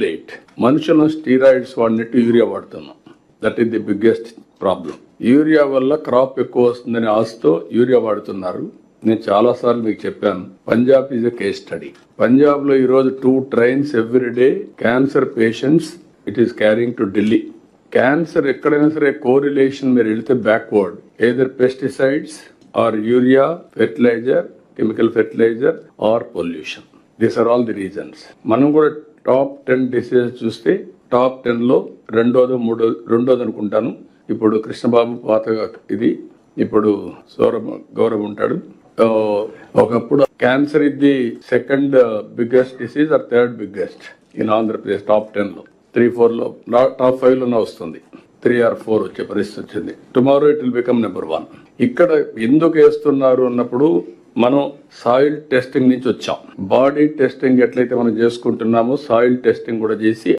Late మనుషులను steroids వాడినట్టు urea వాడుతున్నాం. That is the biggest problem. Urea వల్ల క్రాప్ ఎక్కువ వస్తుందని ఆశతో యూరియా వాడుతున్నారు. నేను చాలా సార్లు మీకు చెప్పాను, Punjab is a case study. Punjab లో ఈ రోజు 2 trains every day cancer patients it is carrying to Delhi. Cancer ఎక్కడైనా సరే కోరిలేషన్ మీరు వెళితే backward, either pesticides or urea, fertilizer, chemical fertilizer or pollution. These are all the reasons. మనం కూడా టాప్ 10 డిసీజెస్ చూస్తే టాప్ 10 లో రెండోది అనుకుంటాను. ఇప్పుడు కృష్ణబాబు పాతగా ఇది, ఇప్పుడు గౌరవ్ ఉంటాడు. ఒకప్పుడు క్యాన్సర్ ఇది the second biggest disease or third biggest in Andhra Pradesh. Top 10 లో 3-4 లో టాప్ 5 లోనే వస్తుంది. 3 or 4 వచ్చే పరిస్థితి వచ్చింది. Tomorrow it will become number 1. ఇక్కడ ఎందుకు వేస్తున్నారు అన్నప్పుడు మనం సాయిల్ టెస్టింగ్ నుంచి వచ్చాం. బాడీ టెస్టింగ్ ఎట్లయితే మనం చేసుకుంటున్నామో సాయిల్ టెస్టింగ్ కూడా చేసి